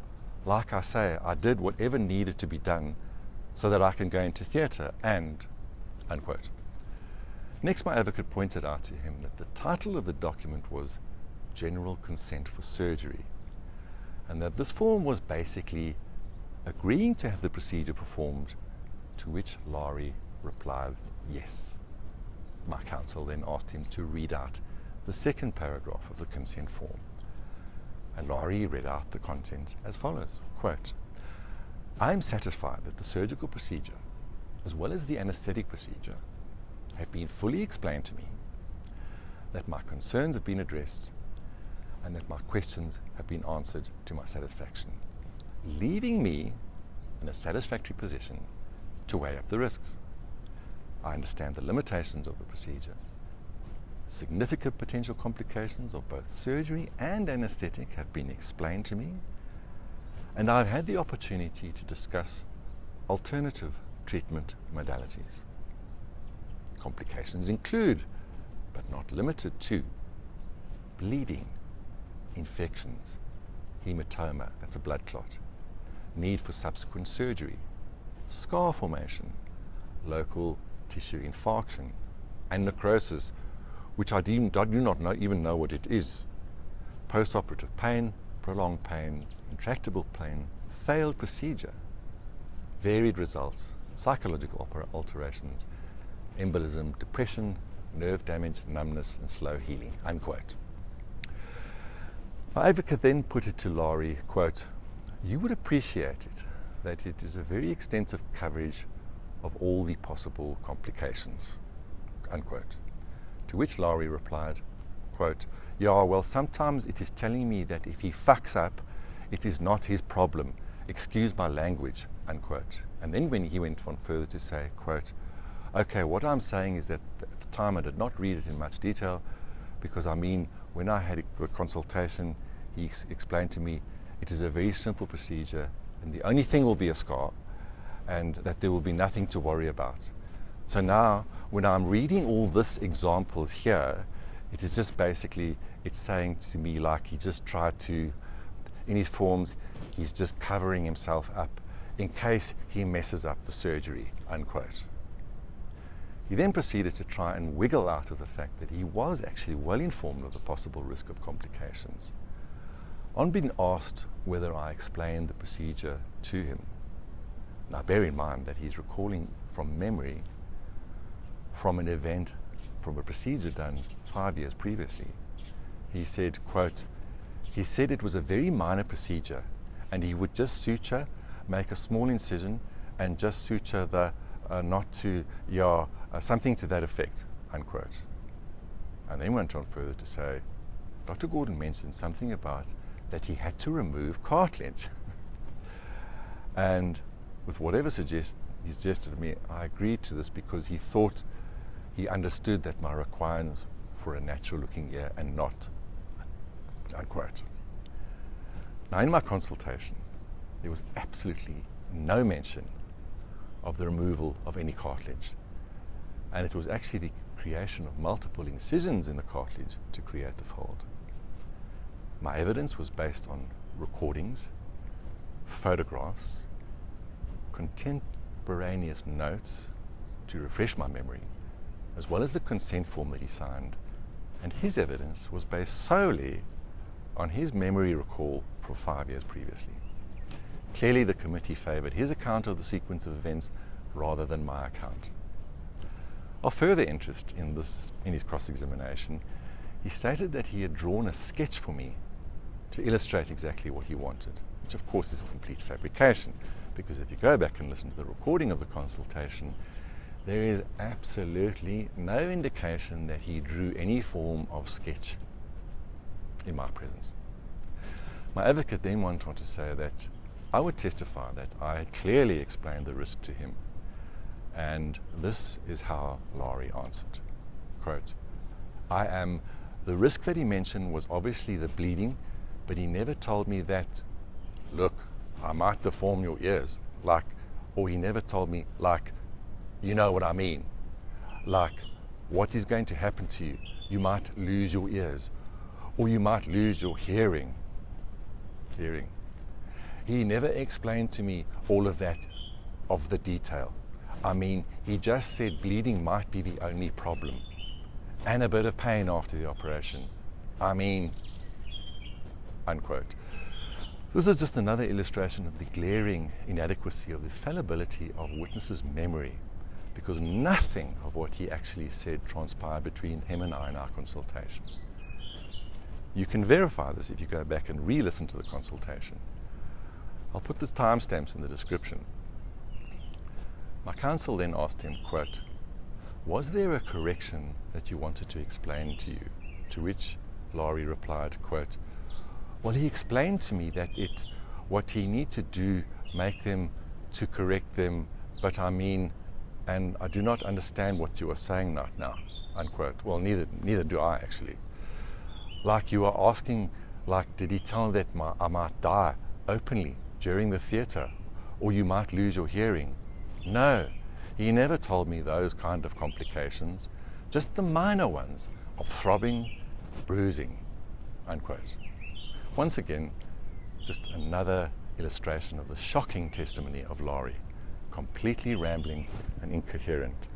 S1: like I say, I did whatever needed to be done so that I can go into theatre and," unquote. Next, my advocate pointed out to him that the title of the document was General Consent for Surgery, and that this form was basically agreeing to have the procedure performed, to which Lahri replied yes. My counsel then asked him to read out the second paragraph of the consent form, and Lahri read out the content as follows, quote, "I am satisfied that the surgical procedure, as well as the anesthetic procedure, have been fully explained to me, that my concerns have been addressed, and that my questions have been answered to my satisfaction, leaving me in a satisfactory position to weigh up the risks. I understand the limitations of the procedure. Significant potential complications of both surgery and anesthetic have been explained to me, and I've had the opportunity to discuss alternative treatment modalities. Complications include, but not limited to, bleeding, infections, hematoma, that's a blood clot, need for subsequent surgery, scar formation, local tissue infarction, and necrosis, which I do not even know what it is, post-operative pain, prolonged pain, intractable pain, failed procedure, varied results, psychological alterations, embolism, depression, nerve damage, numbness, and slow healing," unquote. My advocate then put it to Lahri, quote, "You would appreciate it, that it is a very extensive coverage of all the possible complications," unquote. To which Lahri replied, quote, "Yeah, well, sometimes it is telling me that if he fucks up, it is not his problem. Excuse my language," unquote. And then when he went on further to say, quote, "Okay, what I'm saying is that at the time I did not read it in much detail, because when I had the consultation, he explained to me it is a very simple procedure and the only thing will be a scar, and that there will be nothing to worry about. So now, when I'm reading all this examples here, it is just basically, it's saying to me like he just tried to, in his forms, he's just covering himself up in case he messes up the surgery," unquote. He then proceeded to try and wiggle out of the fact that he was actually well informed of the possible risk of complications. On being asked whether I explained the procedure to him, now bear in mind that he's recalling from memory from an event, from a procedure done 5 years previously. He said, quote, "He said it was a very minor procedure and he would just suture, make a small incision and just suture the something to that effect," unquote. And then went on further to say, Dr. Gordon mentioned something about that he had to remove cartilage. And with whatever he suggested to me, I agreed to this because he thought he understood that my requirements for a natural looking ear and not, unquote. Now in my consultation, there was absolutely no mention of the removal of any cartilage. And it was actually the creation of multiple incisions in the cartilage to create the fold. My evidence was based on recordings, photographs, contemporaneous notes, to refresh my memory, as well as the consent form that he signed, and his evidence was based solely on his memory recall from 5 years previously. Clearly, the committee favoured his account of the sequence of events rather than my account. Of further interest in his cross-examination, he stated that he had drawn a sketch for me to illustrate exactly what he wanted, which of course is complete fabrication, because if you go back and listen to the recording of the consultation, there is absolutely no indication that he drew any form of sketch in my presence. My advocate then went on to say that I would testify that I had clearly explained the risk to him, and this is how Lahri answered. Quote, the risk that he mentioned was obviously the bleeding, but he never told me that, look, I might deform your ears, or he never told me, you know what I mean, what is going to happen to you? You might lose your ears, or you might lose your hearing. He never explained to me all of that, of the detail. He just said bleeding might be the only problem, and a bit of pain after the operation. Unquote. This is just another illustration of the glaring inadequacy of the fallibility of witnesses' memory, because nothing of what he actually said transpired between him and I in our consultation. You can verify this if you go back and re-listen to the consultation. I'll put the timestamps in the description. My counsel then asked him, quote, was there a correction that you wanted to explain to you? To which Lahri replied, quote, well, he explained to me that what he need to do, make them to correct them, but and I do not understand what you are saying now, unquote. Well, neither do I actually. You are asking, did he tell that I might die openly during the theatre, or you might lose your hearing? No, he never told me those kind of complications, just the minor ones of throbbing, bruising, unquote. Once again, just another illustration of the shocking testimony of Lahri, completely rambling and incoherent.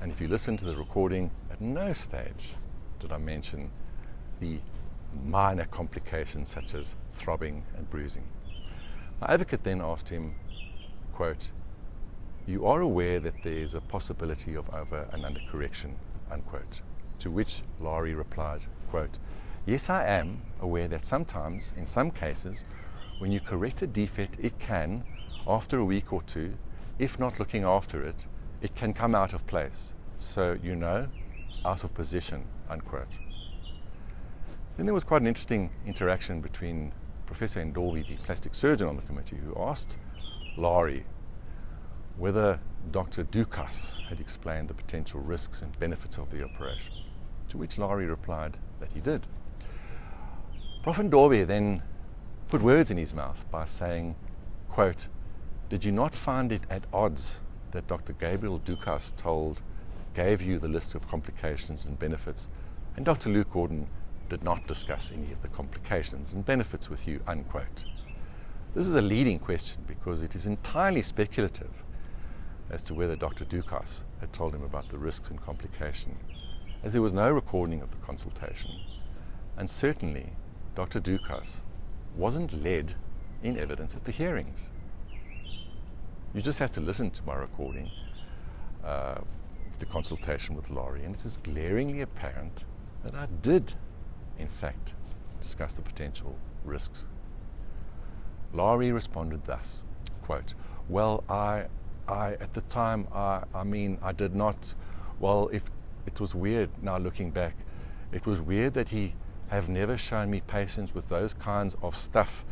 S1: And if you listen to the recording, at no stage did I mention the minor complications such as throbbing and bruising. My advocate then asked him, quote, you are aware that there is a possibility of over and under correction, unquote. To which Lahri replied, quote, yes, I am aware that sometimes, in some cases, when you correct a defect, it can, after a week or two, if not looking after it, it can come out of place. So, out of position, unquote. Then there was quite an interesting interaction between Professor Ndorby, the plastic surgeon on the committee, who asked Lahri whether Dr. Dukas had explained the potential risks and benefits of the operation, to which Lahri replied that he did. Prof. Ndorby then put words in his mouth by saying, quote, did you not find it at odds that Dr. Gabriel Dukas gave you the list of complications and benefits, and Dr. Luke Gordon did not discuss any of the complications and benefits with you, unquote. This is a leading question because it is entirely speculative as to whether Dr. Dukas had told him about the risks and complication, as there was no recording of the consultation, and certainly Dr. Dukas wasn't led in evidence at the hearings. You just have to listen to my recording of the consultation with Lahri, and it is glaringly apparent that I did, in fact, discuss the potential risks. Lahri responded thus, quote, well, I at the time, I did not, well, if it was weird now looking back, it was weird that he have never shown me patients with those kinds of stuff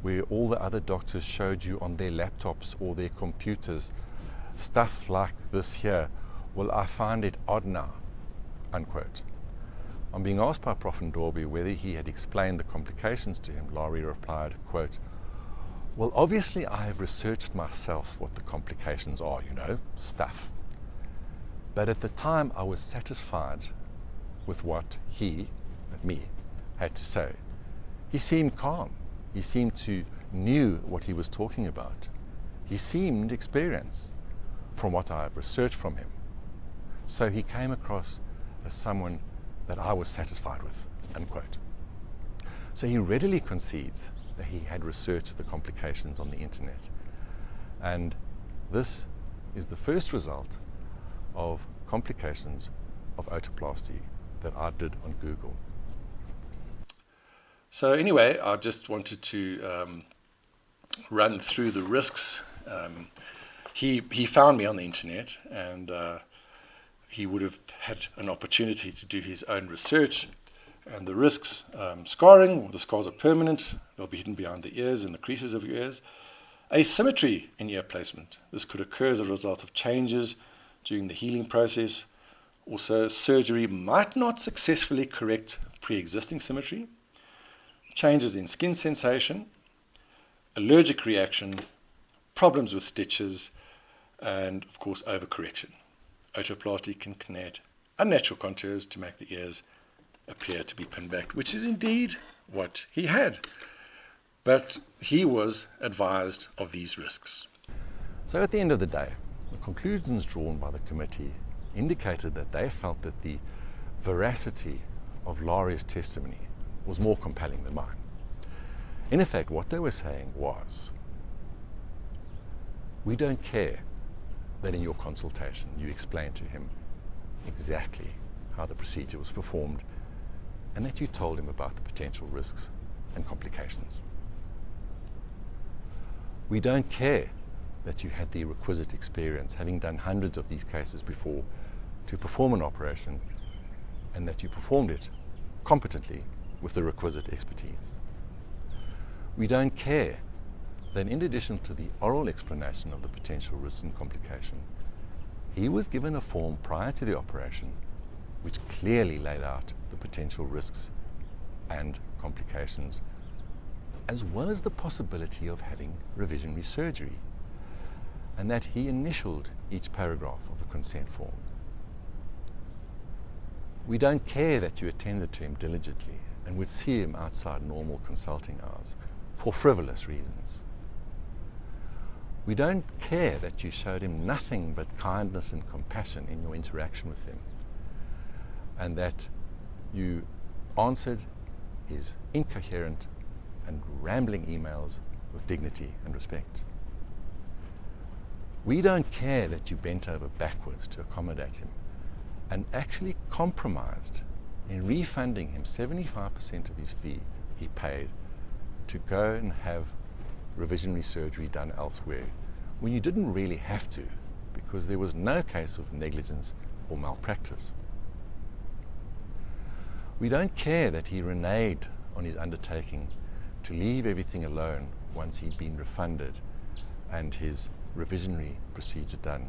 S1: where all the other doctors showed you on their laptops or their computers, stuff like this here. Well, I find it odd now, unquote. On being asked by Prof. Ndorby whether he had explained the complications to him, Lahri replied, quote, well, obviously I have researched myself what the complications are, stuff. But at the time I was satisfied with what he, me, had to say. He seemed calm. He seemed to knew what he was talking about. He seemed experienced. from what I've researched from him. So he came across as someone that I was satisfied with, unquote. So he readily concedes that he had researched the complications on the internet. And this is the first result of complications of otoplasty that I did on Google.
S2: So anyway, I just wanted to run through the risks. He found me on the internet, and he would have had an opportunity to do his own research. And the risks, scarring, the scars are permanent, they'll be hidden behind the ears and the creases of your ears. Asymmetry in ear placement. This could occur as a result of changes during the healing process. Also, surgery might not successfully correct pre-existing symmetry. Changes in skin sensation, allergic reaction, problems with stitches, and of course overcorrection. Otoplasty can create unnatural contours to make the ears appear to be pinned back, which is indeed what he had. But he was advised of these risks.
S1: So at the end of the day, the conclusions drawn by the committee indicated that they felt that the veracity of Lahri's testimony was more compelling than mine. In effect, what they were saying was, we don't care that in your consultation you explained to him exactly how the procedure was performed and that you told him about the potential risks and complications. We don't care that you had the requisite experience, having done hundreds of these cases before, to perform an operation, and that you performed it competently with the requisite expertise. We don't care that in addition to the oral explanation of the potential risks and complication, he was given a form prior to the operation which clearly laid out the potential risks and complications, as well as the possibility of having revisionary surgery, and that he initialed each paragraph of the consent form. We don't care that you attended to him diligently and would see him outside normal consulting hours for frivolous reasons. We don't care that you showed him nothing but kindness and compassion in your interaction with him, and that you answered his incoherent and rambling emails with dignity and respect. We don't care that you bent over backwards to accommodate him and actually compromised in refunding him 75% of his fee he paid to go and have revisionary surgery done elsewhere when you didn't really have to, because there was no case of negligence or malpractice. We don't care that he reneged on his undertaking to leave everything alone once he'd been refunded and his revisionary procedure done.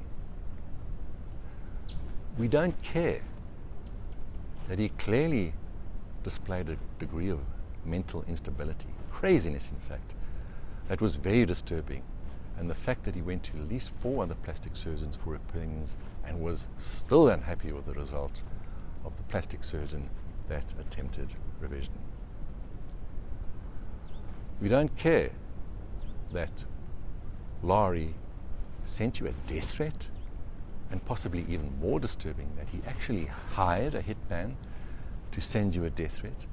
S1: We don't care that he clearly displayed a degree of mental instability, craziness in fact, that was very disturbing, and the fact that he went to at least 4 other plastic surgeons for opinions and was still unhappy with the result of the plastic surgeon that attempted revision. We don't care that Lahri sent you a death threat, and possibly even more disturbing, that he actually hired a hitman to send you a death threat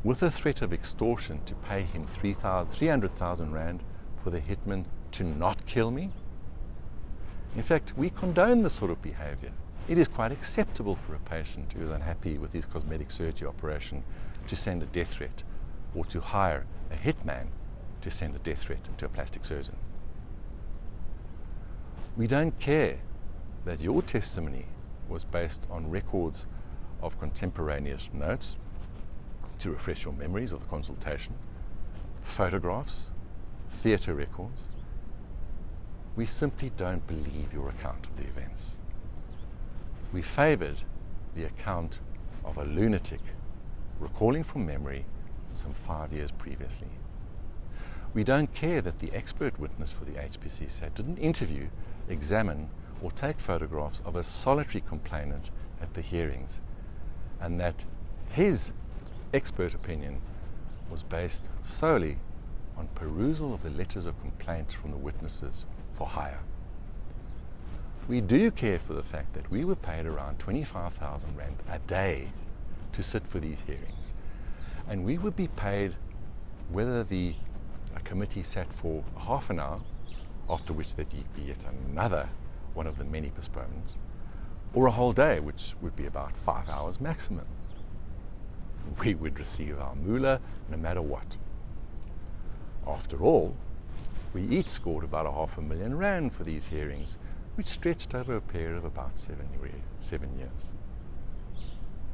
S1: with a threat of extortion to pay him 300,000 rand for the hitman to not kill me. In fact, we condone this sort of behavior. It is quite acceptable for a patient who is unhappy with his cosmetic surgery operation to send a death threat, or to hire a hitman to send a death threat to a plastic surgeon. We don't care that your testimony was based on records of contemporaneous notes to refresh your memories of the consultation, photographs, theatre records. We simply don't believe your account of the events. We favoured the account of a lunatic recalling from memory some 5 years previously. We don't care that the expert witness for the HPCSA didn't interview, examine, or take photographs of a solitary complainant at the hearings, and that his expert opinion was based solely on perusal of the letters of complaint from the witnesses for hire. we do care for the fact that we were paid around 25,000 rand a day to sit for these hearings. And we would be paid whether the committee sat for half an hour, after which there'd be yet another one of the many postponements, or a whole day, which would be about 5 hours maximum. We would receive our moolah no matter what. After all, we each scored about 500,000 rand for these hearings, which stretched over a period of about 7 years.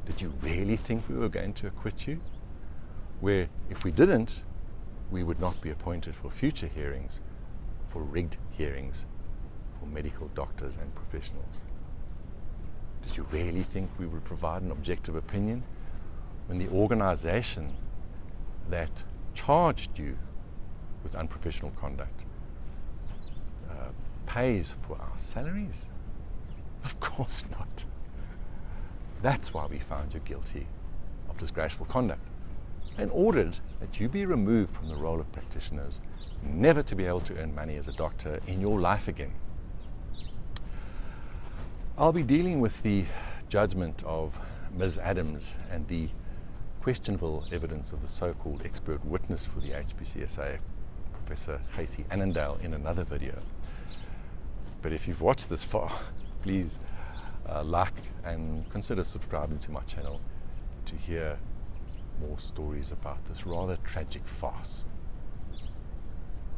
S1: Did you really think we were going to acquit you? Where if we didn't, we would not be appointed for future hearings, for rigged hearings, for medical doctors and professionals. Did you really think we would provide an objective opinion when the organization that charged you with unprofessional conduct pays for our salaries? Of course not. That's why we found you guilty of disgraceful conduct and ordered that you be removed from the role of practitioners, never to be able to earn money as a doctor in your life again. I'll be dealing with the judgment of Ms. Adams and the questionable evidence of the so-called expert witness for the HPCSA, Professor Casey Annandale, in another video. But if you've watched this far, please like and consider subscribing to my channel to hear more stories about this rather tragic farce.